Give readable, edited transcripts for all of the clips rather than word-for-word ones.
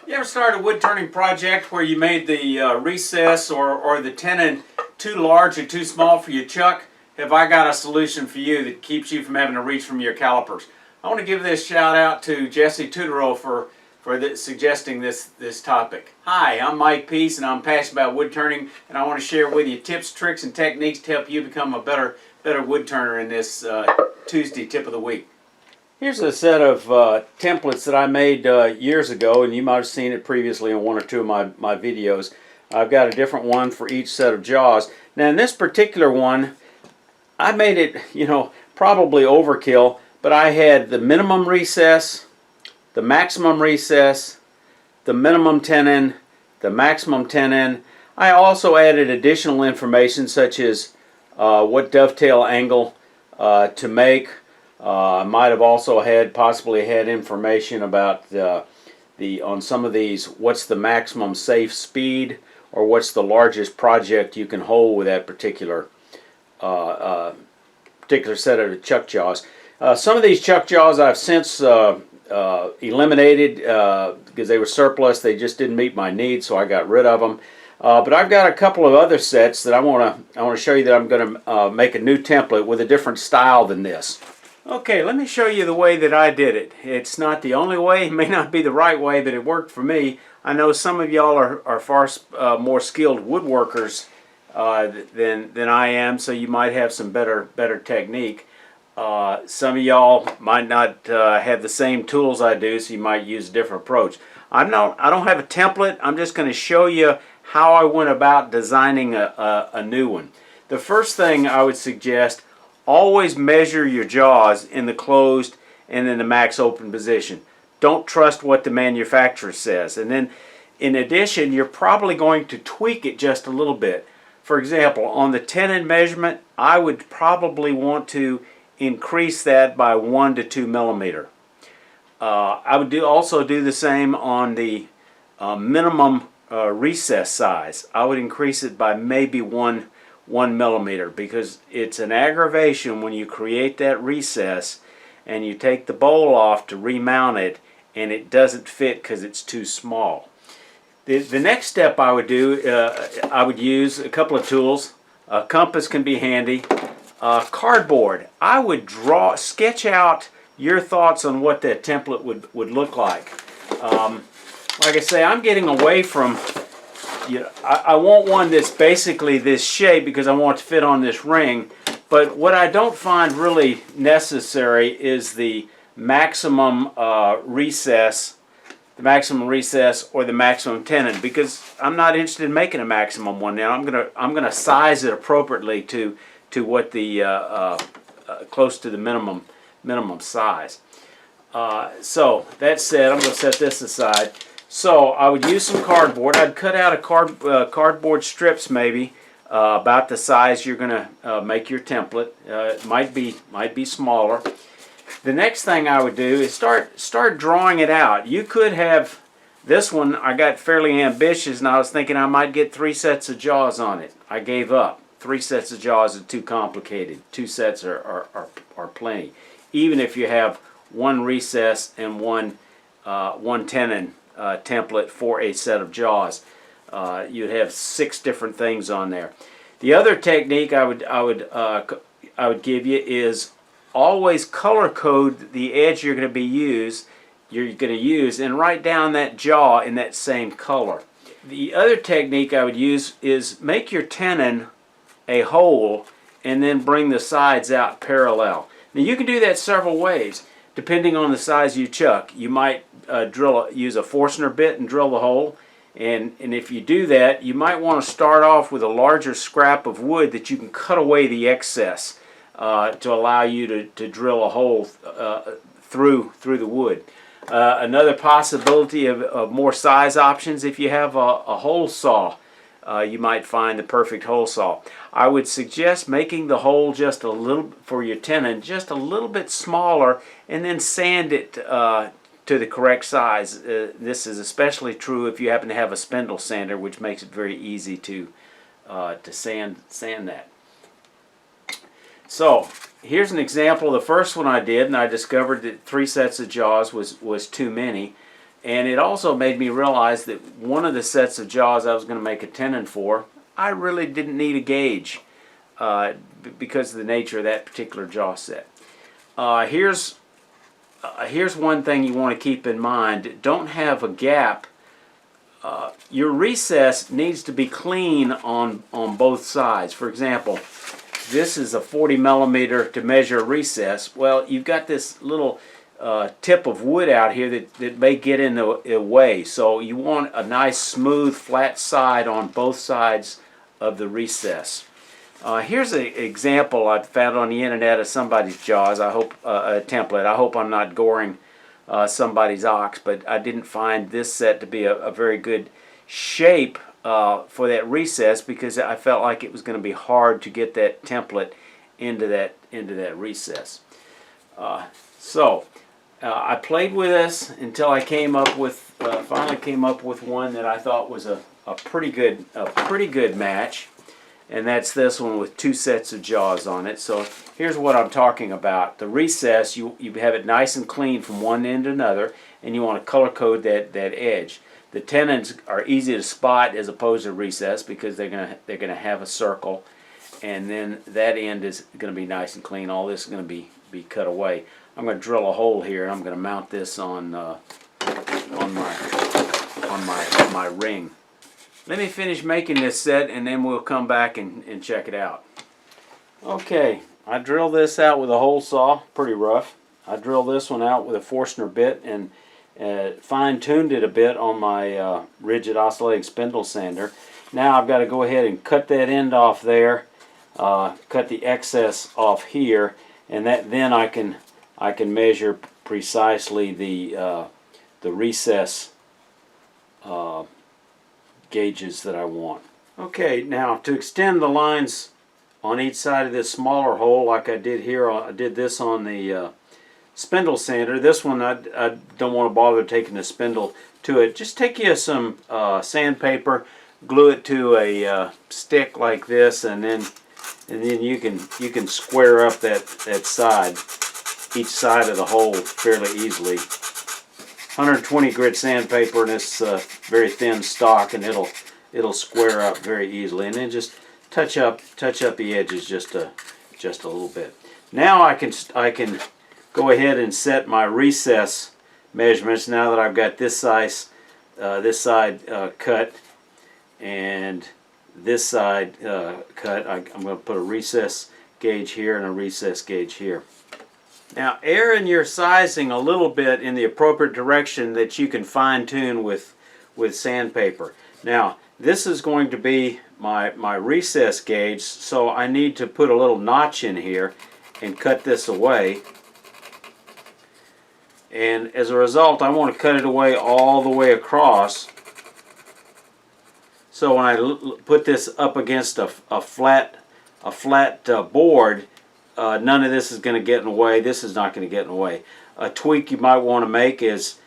You ever started a wood turning project where you made the recess or the tenon too large or too small for your chuck? Have I got a solution for you that keeps you from having to reach from your calipers? I want to give this shout out to Jesse Tudoro for suggesting this topic. Hi, I'm Mike Peace and I'm passionate about wood turning, and I want to share with you tips, tricks, and techniques to help you become a better wood turner in this Tuesday tip of the week. Here's a set of templates that I made years ago, and you might have seen it previously in one or two of my videos. I've got a different one for each set of jaws. Now in this particular one, I made it, probably overkill, but I had the minimum recess, the maximum recess, the minimum tenon, the maximum tenon. I also added additional information such as what dovetail angle to make. I might have also possibly had information about on some of these, what's the maximum safe speed, or what's the largest project you can hold with that particular set of chuck jaws. Some of these chuck jaws I've since eliminated because they were surplus. They just didn't meet my needs, so I got rid of them. But I've got a couple of other sets that I want to show you that I'm going to make a new template with a different style than this. Okay, let me show you the way that I did it. It's not the only way, it may not be the right way, but it worked for me. I know some of y'all are far more skilled woodworkers than I am, so you might have some better technique. Some of y'all might not have the same tools I do, so you might use a different approach. I don't have a template. I'm just going to show you how I went about designing a new one. The first thing I would suggest, always measure your jaws in the closed and in the max open position. Don't trust what the manufacturer says. And then in addition, you're probably going to tweak it just a little bit. For example, on the tenon measurement, I would probably want to increase that by 1 to 2 millimeter. I would also do the same on the minimum recess size. I would increase it by maybe 1 millimeter, because it's an aggravation when you create that recess and you take the bowl off to remount it and it doesn't fit because it's too small. The next step I would do, I would use a couple of tools. A compass can be handy. Cardboard. I would sketch out your thoughts on what that template would look like. Like I say, I'm getting away from, I want one that's basically this shape because I want it to fit on this ring. But what I don't find really necessary is the maximum recess, or the maximum tenon, because I'm not interested in making a maximum one now. I'm gonna size it appropriately to what the close to the minimum size. So that said, I'm going to set this aside. So I would use some cardboard. I'd cut out cardboard strips, maybe about the size you're going to make your template. It might be smaller. The next thing I would do is start drawing it out. You could have this one. I got fairly ambitious, and I was thinking I might get 3 sets of jaws on it. I gave up. 3 sets of jaws are too complicated. 2 sets are plenty. Even if you have 1 recess and one tenon template for a set of jaws, you'd have 6 different things on there. The other technique I would give you is always color code the edge you're going to use, and write down that jaw in that same color. The other technique I would use is make your tenon a hole and then bring the sides out parallel. Now you can do that several ways depending on the size of your chuck. You might use a Forstner bit and drill the hole, and if you do that, you might want to start off with a larger scrap of wood that you can cut away the excess to allow you to drill a hole through the wood. Another possibility of more size options, if you have a hole saw, you might find the perfect hole saw. I would suggest making the hole just a little, for your tenon, just a little bit smaller, and then sand it to the correct size. This is especially true if you happen to have a spindle sander, which makes it very easy to sand that. So here's an example of the first one I did, and I discovered that 3 sets of jaws was too many. And it also made me realize that one of the sets of jaws I was going to make a tenon for, I really didn't need a gauge because of the nature of that particular jaw set. Here's one thing you want to keep in mind. Don't have a gap. Your recess needs to be clean on both sides. For example, this is a 40 millimeter to measure a recess. Well, you've got this little tip of wood out here that may get in the way. So you want a nice smooth flat side on both sides of the recess. Here's an example I found on the internet of somebody's jaws. I hope a template. I hope I'm not goring somebody's ox, but I didn't find this set to be a very good shape for that recess because I felt like it was going to be hard to get that template into that recess. I played with this until I came up with finally came up with one that I thought was a pretty good match, and that's this one with two sets of jaws on it. So here's what I'm talking about. The recess, you have it nice and clean from one end to another, and you want to color code that edge. The tenons are easy to spot as opposed to recess because they're gonna have a circle, and then that end is going to be nice and clean. All this is going to be cut away. I'm going to drill a hole here, and I'm going to mount this on my ring. Let me finish making this set, and then we'll come back and check it out. Okay, I drilled this out with a hole saw, pretty rough. I drilled this one out with a Forstner bit and fine-tuned it a bit on my rigid oscillating spindle sander. Now I've got to go ahead and cut that end off there, cut the excess off here, and then I can measure precisely the recess gauges that I want. Okay, now to extend the lines on each side of this smaller hole, like I did here, I did this on the spindle sander. This one I don't want to bother taking the spindle to it. Just take you some sandpaper, glue it to a stick like this, and then you can square up that side, each side of the hole fairly easily. 120 grit sandpaper, and it's very thin stock, and it'll square up very easily. And then just touch up the edges just a little bit. Now I can go ahead and set my recess measurements. Now that I've got this side cut and this side cut, I'm going to put a recess gauge here and a recess gauge here. Now err in your sizing a little bit in the appropriate direction that you can fine-tune with sandpaper. Now this is going to be my recess gauge, so I need to put a little notch in here and cut this away. And as a result, I want to cut it away all the way across. So when I put this up against a flat board, none of this is going to get in the way. This is not going to get in the way. A tweak you might want to make is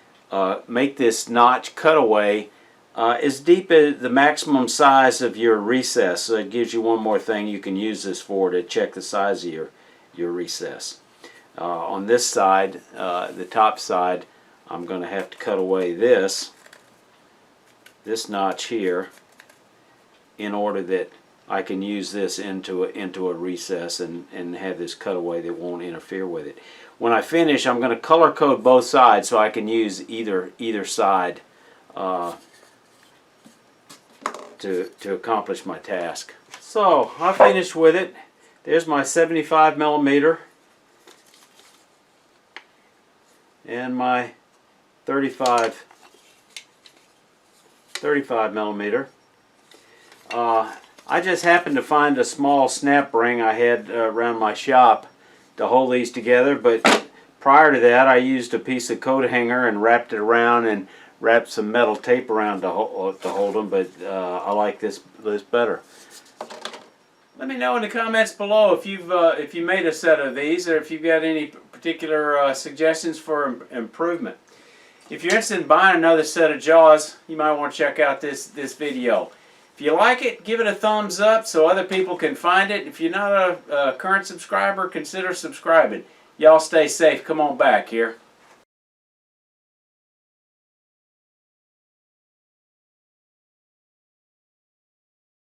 make this notch cutaway as deep as the maximum size of your recess. So it gives you one more thing you can use this for to check the size of your recess. On this side, the top side, I'm going to have to cut away this notch here in order that I can use this into a recess and have this cutaway that won't interfere with it. When I finish, I'm going to color code both sides so I can use either side to accomplish my task. So I finished with it. There's my 75 millimeter and my 35 millimeter. I just happened to find a small snap ring I had around my shop to hold these together, but prior to that I used a piece of coat hanger and wrapped it around and wrapped some metal tape around to hold them, but I like this better. Let me know in the comments below if you made a set of these, or if you've got any particular suggestions for improvement. If you're interested in buying another set of jaws, you might want to check out this video. If you like it, give it a thumbs up so other people can find it. If you're not a current subscriber, consider subscribing. Y'all stay safe. Come on back here.